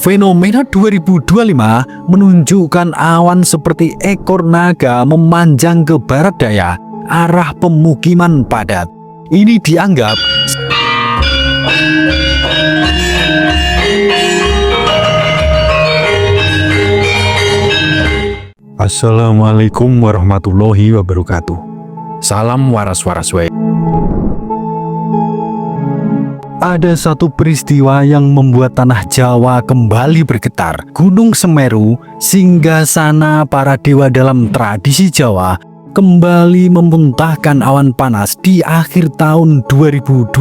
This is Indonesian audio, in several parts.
Fenomena 2025 menunjukkan awan seperti ekor naga memanjang ke barat daya, arah pemukiman padat. Ini dianggap Assalamualaikum warahmatullahi wabarakatuh. Salam waras-waras wae. Ada satu peristiwa yang membuat tanah Jawa kembali bergetar. Gunung Semeru, singgasana para dewa dalam tradisi Jawa, kembali memuntahkan awan panas di akhir tahun 2025.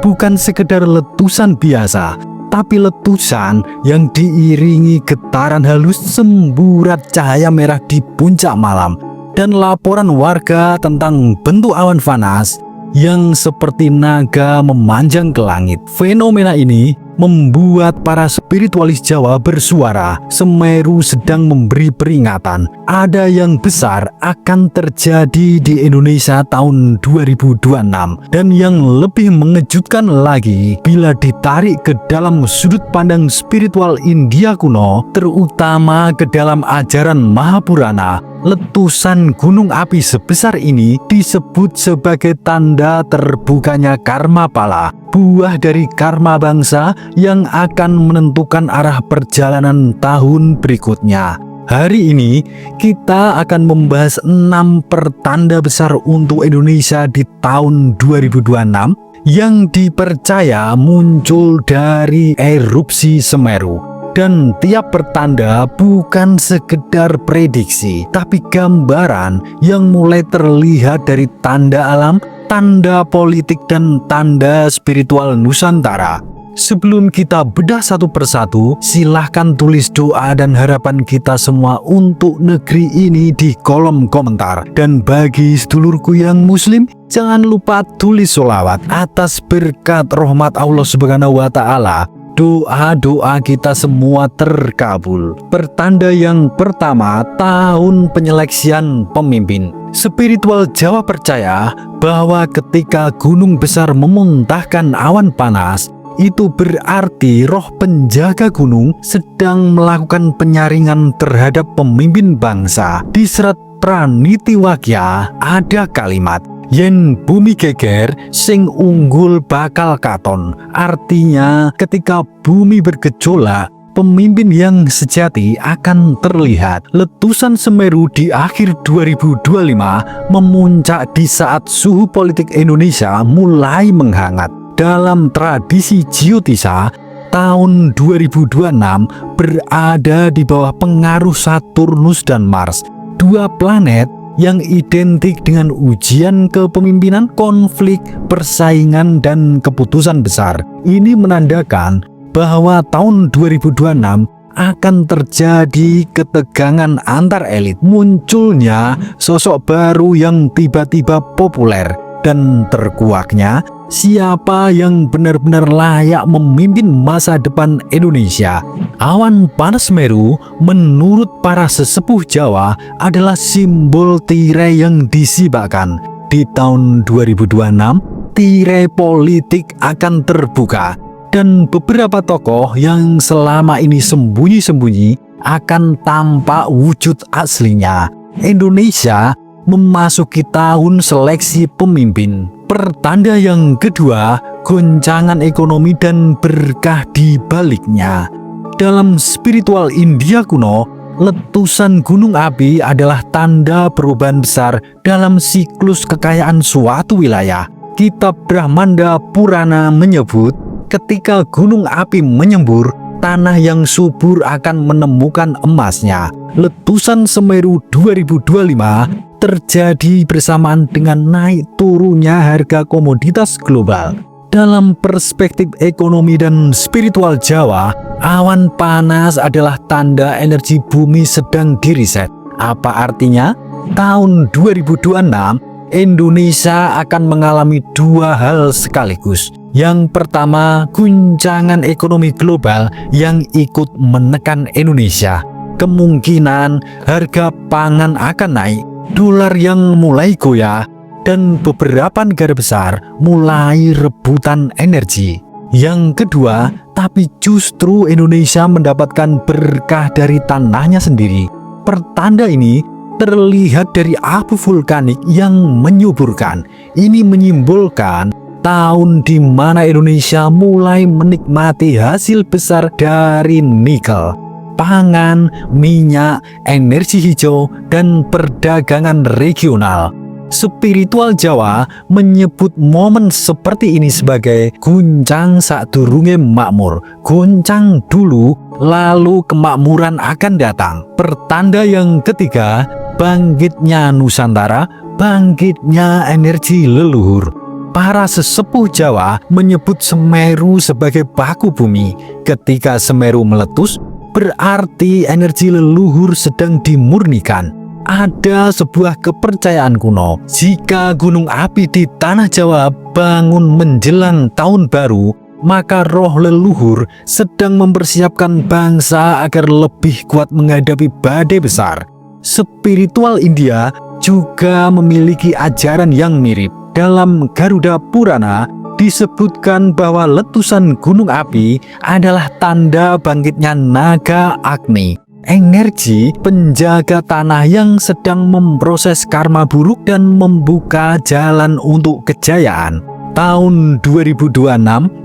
Bukan sekedar letusan biasa, tapi letusan yang diiringi getaran halus semburat cahaya merah di puncak malam dan laporan warga tentang bentuk awan panas yang seperti naga memanjang ke langit. Fenomena ini membuat para spiritualis Jawa bersuara, Semeru sedang memberi peringatan. Ada yang besar akan terjadi di Indonesia tahun 2026. Dan yang lebih mengejutkan lagi, bila ditarik ke dalam sudut pandang spiritual India kuno, terutama ke dalam ajaran Mahapurana, letusan gunung api sebesar ini disebut sebagai tanda terbukanya karma pala, buah dari karma bangsa yang akan menentukan arah perjalanan tahun berikutnya. Hari ini kita akan membahas 6 pertanda besar untuk Indonesia di tahun 2026 yang dipercaya muncul dari erupsi Semeru. Dan tiap pertanda bukan sekedar prediksi, tapi gambaran yang mulai terlihat dari tanda alam, tanda politik, dan tanda spiritual Nusantara. Sebelum kita bedah satu persatu, silahkan tulis doa dan harapan kita semua untuk negeri ini di kolom komentar. Dan bagi sedulurku yang muslim, jangan lupa tulis sholawat atas berkat rahmat Allah Subhanahu wa Ta'ala. Doa-doa kita semua terkabul. Pertanda yang pertama, tahun penyeleksian pemimpin. Spiritual Jawa percaya bahwa ketika gunung besar memuntahkan awan panas, itu berarti roh penjaga gunung sedang melakukan penyaringan terhadap pemimpin bangsa. Di serat Pranitiwakya ada kalimat, yen bumi geger, sing unggul bakal katon. Artinya ketika bumi bergejolak, pemimpin yang sejati akan terlihat. Letusan Semeru di akhir 2025 memuncak di saat suhu politik Indonesia mulai menghangat. Dalam tradisi Jyotisa, tahun 2026 berada di bawah pengaruh Saturnus dan Mars, dua planet yang identik dengan ujian kepemimpinan, konflik, persaingan, dan keputusan besar. Ini menandakan bahwa tahun 2026 akan terjadi ketegangan antar elit, munculnya sosok baru yang tiba-tiba populer, dan terkuaknya siapa yang benar-benar layak memimpin masa depan Indonesia. Awan panas Semeru menurut para sesepuh Jawa adalah simbol tirai yang disibakan. Di tahun 2026, tirai politik akan terbuka dan beberapa tokoh yang selama ini sembunyi-sembunyi akan tampak wujud aslinya. Indonesia memasuki tahun seleksi pemimpin. Pertanda yang kedua, goncangan ekonomi dan berkah di baliknya. Dalam spiritual India kuno, letusan gunung api adalah tanda perubahan besar dalam siklus kekayaan suatu wilayah. Kitab Brahmanda Purana menyebut, ketika gunung api menyembur, tanah yang subur akan menemukan emasnya. Letusan Semeru 2025 terjadi bersamaan dengan naik turunnya harga komoditas global. Dalam perspektif ekonomi dan spiritual Jawa, awan panas adalah tanda energi bumi sedang diriset. Apa artinya? Tahun 2026, Indonesia akan mengalami dua hal sekaligus. Yang pertama, guncangan ekonomi global yang ikut menekan Indonesia. Kemungkinan harga pangan akan naik, dolar yang mulai goyah, dan beberapa negara besar mulai rebutan energi. Yang kedua, tapi justru Indonesia mendapatkan berkah dari tanahnya sendiri. Pertanda ini terlihat dari abu vulkanik yang menyuburkan. Ini menyimbolkan tahun di mana Indonesia mulai menikmati hasil besar dari nikel, pangan, minyak, energi hijau, dan perdagangan regional. Spiritual Jawa menyebut momen seperti ini sebagai guncang sadurunge makmur. Guncang dulu, lalu kemakmuran akan datang. Pertanda yang ketiga, bangkitnya Nusantara, bangkitnya energi leluhur. Para sesepuh Jawa menyebut Semeru sebagai baku bumi. Ketika Semeru meletus, berarti energi leluhur sedang dimurnikan. Ada sebuah kepercayaan kuno, jika gunung api di tanah Jawa bangun menjelang tahun baru, maka roh leluhur sedang mempersiapkan bangsa agar lebih kuat menghadapi badai besar. Spiritual India juga memiliki ajaran yang mirip. Dalam Garuda Purana disebutkan bahwa letusan gunung api adalah tanda bangkitnya naga Agni, energi penjaga tanah yang sedang memproses karma buruk dan membuka jalan untuk kejayaan. Tahun 2026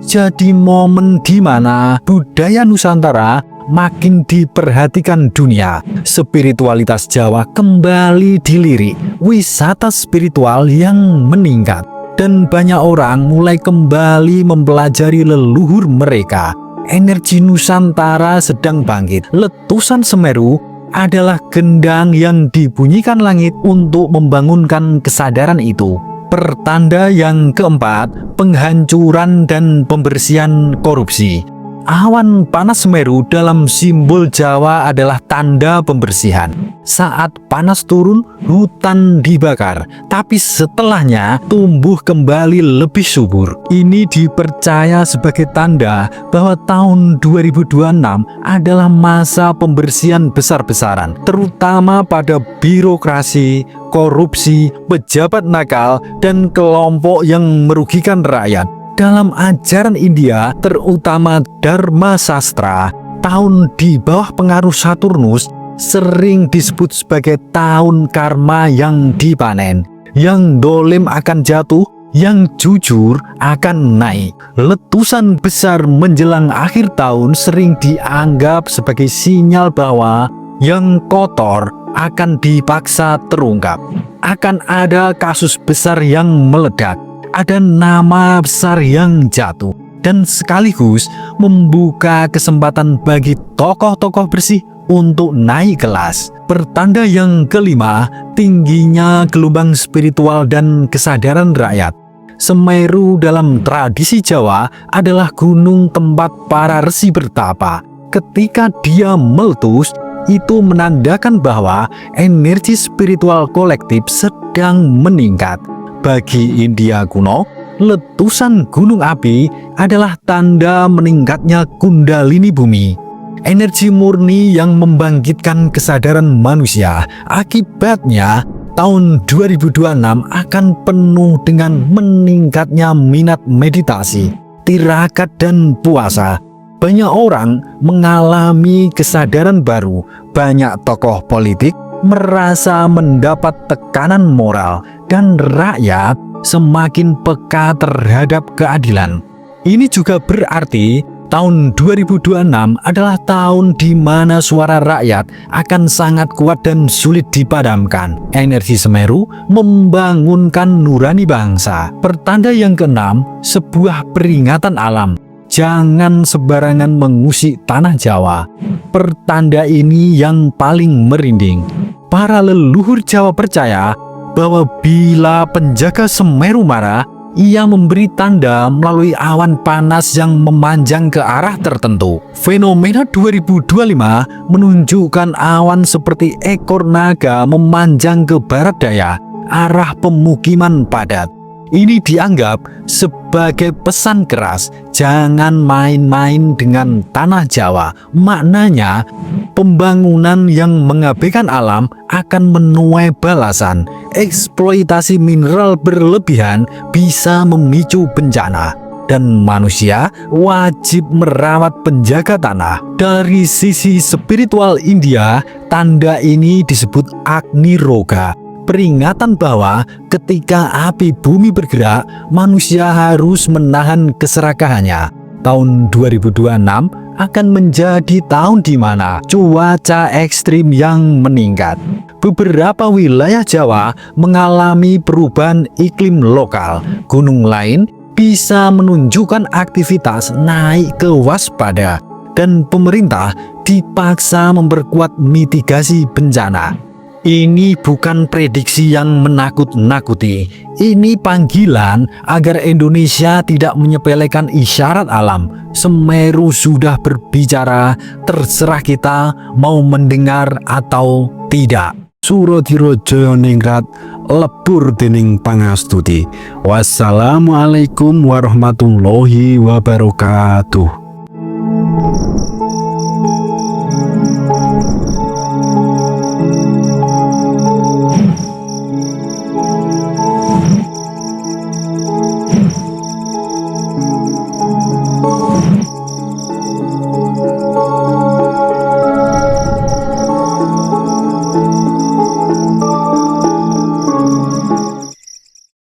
jadi momen di mana budaya Nusantara makin diperhatikan dunia. Spiritualitas Jawa kembali dilirik, wisata spiritual yang meningkat, dan banyak orang mulai kembali mempelajari leluhur mereka. Energi Nusantara sedang bangkit. Letusan Semeru adalah gendang yang dibunyikan langit untuk membangunkan kesadaran itu. Pertanda yang keempat, penghancuran dan pembersihan korupsi. Awan panas Semeru dalam simbol Jawa adalah tanda pembersihan. Saat panas turun, hutan dibakar, tapi setelahnya tumbuh kembali lebih subur. Ini dipercaya sebagai tanda bahwa tahun 2026 adalah masa pembersihan besar-besaran, terutama pada birokrasi, korupsi, pejabat nakal, dan kelompok yang merugikan rakyat. Dalam ajaran India, terutama Dharma Sastra, tahun di bawah pengaruh Saturnus sering disebut sebagai tahun karma yang dipanen. Yang dolim akan jatuh, yang jujur akan naik. Letusan besar menjelang akhir tahun sering dianggap sebagai sinyal bahwa yang kotor akan dipaksa terungkap. Akan ada kasus besar yang meledak. Ada nama besar yang jatuh, dan sekaligus membuka kesempatan bagi tokoh-tokoh bersih untuk naik kelas. Pertanda yang kelima, tingginya gelombang spiritual dan kesadaran rakyat. Semeru dalam tradisi Jawa adalah gunung tempat para resi bertapa. Ketika dia meletus, itu menandakan bahwa energi spiritual kolektif sedang meningkat. Bagi India kuno, letusan gunung api adalah tanda meningkatnya kundalini bumi, energi murni yang membangkitkan kesadaran manusia. Akibatnya, tahun 2026 akan penuh dengan meningkatnya minat meditasi, tirakat, dan puasa. Banyak orang mengalami kesadaran baru. Banyak tokoh politik merasa mendapat tekanan moral, dan rakyat semakin peka terhadap keadilan. Ini juga berarti tahun 2026 adalah tahun di mana suara rakyat akan sangat kuat dan sulit dipadamkan. Energi Semeru membangunkan nurani bangsa. Pertanda yang keenam, sebuah peringatan alam. Jangan sembarangan mengusik tanah Jawa. Pertanda ini yang paling merinding. Para leluhur Jawa percaya bahwa bila penjaga Semeru marah, ia memberi tanda melalui awan panas yang memanjang ke arah tertentu. Fenomena 2025 menunjukkan awan seperti ekor naga memanjang ke barat daya, arah pemukiman padat. Ini dianggap sebagai pesan keras, jangan main-main dengan tanah Jawa. Maknanya, pembangunan yang mengabaikan alam akan menuai balasan. Eksploitasi mineral berlebihan bisa memicu bencana. dan manusia wajib merawat penjaga tanah. Dari sisi spiritual India, tanda ini disebut Agni Roga, peringatan bahwa ketika api bumi bergerak, manusia harus menahan keserakahannya. Tahun 2026 akan menjadi tahun di mana cuaca ekstrim yang meningkat. Beberapa wilayah Jawa mengalami perubahan iklim lokal. Gunung lain bisa menunjukkan aktivitas naik ke waspada, dan pemerintah dipaksa memperkuat mitigasi bencana. Ini bukan prediksi yang menakut-nakuti. Ini panggilan agar Indonesia tidak menyepelekan isyarat alam. Semeru sudah berbicara, terserah kita mau mendengar atau tidak. Suradira Jaya Ningrat, lebur dening pangastuti. Wassalamualaikum warahmatullahi wabarakatuh.